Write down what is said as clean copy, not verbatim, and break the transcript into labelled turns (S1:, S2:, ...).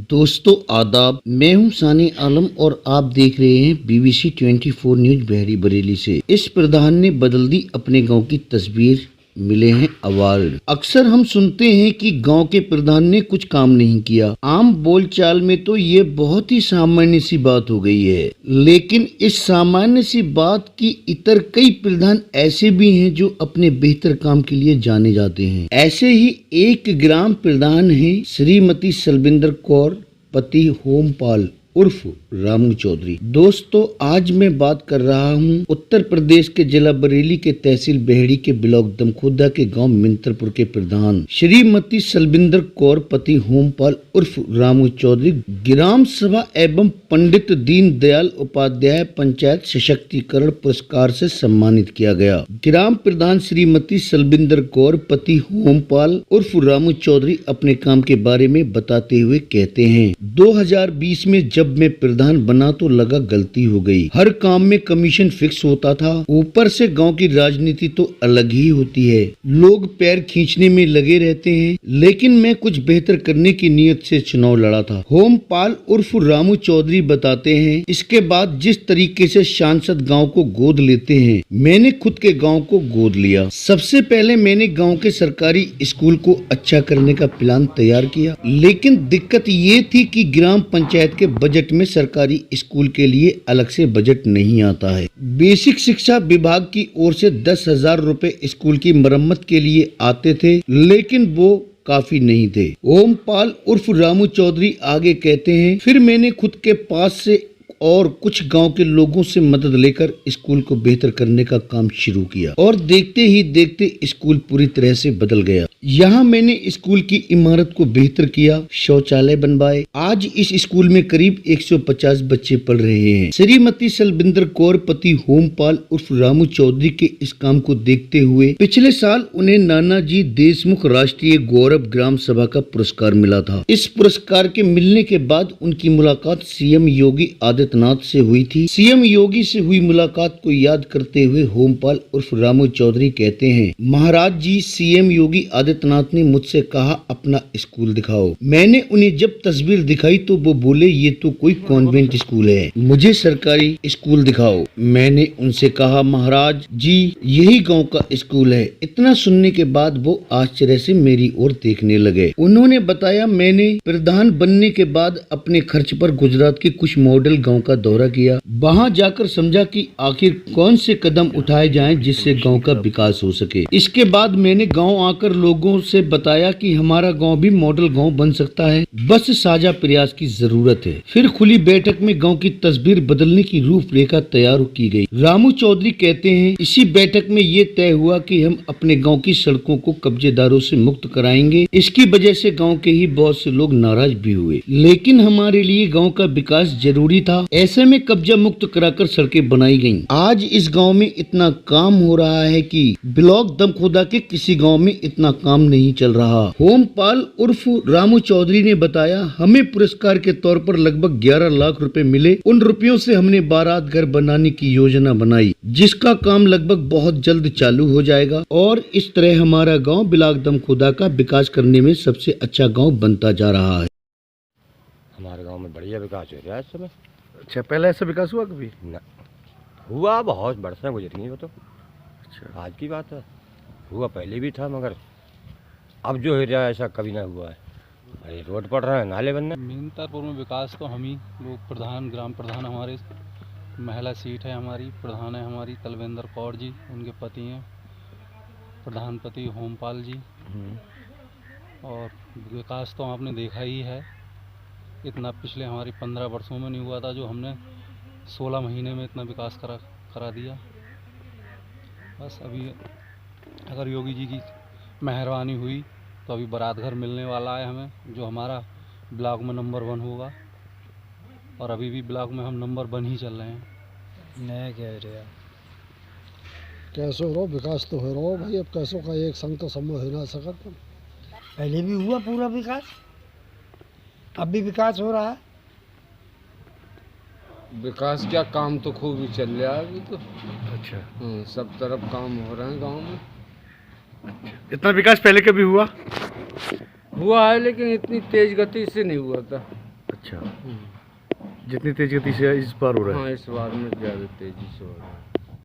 S1: दोस्तों आदाब, मैं हूं सानी आलम और आप देख रहे हैं BBC 24 न्यूज बहरी बरेली से। इस प्रधान ने बदल दी अपने गांव की तस्वीर, मिले हैं अवार्ड। अक्सर हम सुनते हैं कि गांव के प्रधान ने कुछ काम नहीं किया। आम बोलचाल में तो ये बहुत ही सामान्य सी बात हो गई है, लेकिन इस सामान्य सी बात की इतर कई प्रधान ऐसे भी हैं जो अपने बेहतर काम के लिए जाने जाते हैं। ऐसे ही एक ग्राम प्रधान है श्रीमती सलविंदर कौर पति होमपाल उर्फ रामू चौधरी। दोस्तों आज मैं बात कर रहा हूं उत्तर प्रदेश के जिला बरेली के तहसील बहेड़ी के ब्लॉक दमखोदा के गांव मिंत्रपुर के प्रधान श्रीमती सलविंदर कौर पति होमपाल उर्फ रामू चौधरी ग्राम सभा एवं पंडित दीन दयाल उपाध्याय पंचायत सशक्तिकरण पुरस्कार से सम्मानित किया गया। ग्राम प्रधान श्रीमती सलविंदर कौर पति होमपाल उर्फ रामू चौधरी अपने काम के बारे में बताते हुए कहते हैं, 2020 में जब मैं प्रधान बना तो लगा गलती हो गई। हर काम में कमीशन फिक्स होता था, ऊपर से गांव की राजनीति तो अलग ही होती है, लोग पैर खींचने में लगे रहते हैं, लेकिन मैं कुछ बेहतर करने की नीयत से चुनाव लड़ा था। होमपाल उर्फ रामू चौधरी बताते हैं, इसके बाद जिस तरीके से सांसद गांव को गोद लेते हैं, मैंने खुद के गांव को गोद लिया। सबसे पहले मैंने गांव के सरकारी स्कूल को अच्छा करने का प्लान तैयार किया, लेकिन दिक्कत ये थी कि ग्राम पंचायत के बजट में सरकारी स्कूल के लिए अलग से बजट नहीं आता है। बेसिक शिक्षा विभाग की ओर से 10,000 रुपए स्कूल की मरम्मत के लिए आते थे, लेकिन वो काफी नहीं थे। ओमपाल उर्फ रामू चौधरी आगे कहते हैं, फिर मैंने खुद के पास से और कुछ गांव के लोगों से मदद लेकर स्कूल को बेहतर करने का काम शुरू किया और देखते ही देखते स्कूल पूरी तरह से बदल गया। यहाँ मैंने स्कूल की इमारत को बेहतर किया, शौचालय बनवाए। आज इस स्कूल में करीब 150 बच्चे पढ़ रहे हैं। श्रीमती सलविंदर कौर पति होमपाल उर्फ रामू चौधरी के इस काम को देखते हुए पिछले साल उन्हें नानाजी देशमुख राष्ट्रीय गौरव ग्राम सभा का पुरस्कार मिला था। इस पुरस्कार के मिलने के बाद उनकी मुलाकात सीएम योगी आदित्यनाथ से हुई थी। सीएम योगी से हुई मुलाकात को याद करते हुए होमपाल उर्फ रामू चौधरी कहते हैं, महाराज जी, सीएम योगी आदित्यनाथ ने मुझसे कहा अपना स्कूल दिखाओ। मैंने उन्हें जब तस्वीर दिखाई तो वो बोले ये तो कोई कॉन्वेंट स्कूल है, मुझे सरकारी स्कूल दिखाओ। मैंने उनसे कहा महाराज जी यही गांव का स्कूल है। इतना सुनने के बाद वो आश्चर्य से मेरी ओर देखने लगे। उन्होंने बताया, मैंने प्रधान बनने के बाद अपने खर्च पर गुजरात के कुछ मॉडल गाँव का दौरा किया। वहाँ जाकर समझा कि आखिर कौन से कदम उठाए जाएं जिससे गांव का विकास हो सके। इसके बाद मैंने गांव आकर लोगों से बताया कि हमारा गांव भी मॉडल गांव बन सकता है, बस साझा प्रयास की जरूरत है। फिर खुली बैठक में गांव की तस्वीर बदलने की रूपरेखा तैयार की गई। रामू चौधरी कहते हैं, इसी बैठक में ये तय हुआ कि हम अपने गाँव की सड़कों को कब्जेदारों से मुक्त कराएंगे। इसकी वजह से गाँव के ही बहुत से लोग नाराज भी हुए, लेकिन हमारे लिए गाँव का विकास जरूरी था। ऐसे में कब्जा मुक्त कराकर सड़कें बनाई गईं। आज इस गांव में इतना काम हो रहा है कि ब्लॉक दमखोदा के किसी गांव में इतना काम नहीं चल रहा। होमपाल उर्फ रामू चौधरी ने बताया, हमें पुरस्कार के तौर पर लगभग 11 लाख रुपए मिले। उन रुपयों से हमने 12 घर बनाने की योजना बनाई, जिसका काम लगभग बहुत जल्द चालू हो जाएगा और इस तरह हमारा गाँव ब्लॉक दमखोदा का विकास करने में सबसे अच्छा गाँव बनता जा रहा है।
S2: हमारे गाँव में बढ़िया विकास हो रहा है इस समय।
S3: अच्छा, पहले ऐसा विकास हुआ कभी?
S2: न हुआ, बहुत बरसें गुजरी हैं वो तो।
S3: अच्छा,
S2: आज की बात है, हुआ पहले भी था, मगर अब जो हो रहा है ऐसा कभी ना हुआ है। अरे रोड पड़ रहा है, नाले बनना।
S4: मिंत्रपुर में विकास तो हम ही लोग प्रधान, ग्राम प्रधान हमारे, महिला सीट है हमारी, प्रधान है हमारी तलविंदर कौर जी, उनके पति हैं प्रधानपति होमपाल जी। और विकास तो आपने देखा ही है, इतना पिछले हमारी 15 वर्षों में नहीं हुआ था जो हमने 16 महीने में इतना विकास करा दिया। बस अभी अगर योगी जी की मेहरबानी हुई तो अभी बारात घर मिलने वाला है हमें, जो हमारा ब्लॉक में नंबर 1 होगा, और अभी भी ब्लॉक में हम नंबर 1 ही चल रहे हैं।
S5: नया क्या रहा
S6: कैसे हो विकास तो हो रहा भाई, अब कैसों का एक संग तो समूह हो ना सकता।
S5: पहले भी हुआ पूरा विकास, अब भी विकास हो रहा है।
S7: विकास क्या, काम तो खूब ही चल रहा है अभी तो।
S3: अच्छा,
S7: सब तरफ काम हो रहे हैं गांव में।
S3: इतना विकास पहले कभी हुआ?
S7: हुआ है लेकिन इतनी तेज गति से नहीं हुआ था।
S3: अच्छा, जितनी तेज गति से इस बार हो रहा है।
S7: हाँ, इस बार में ज़्यादा तेजी से हो रहा है।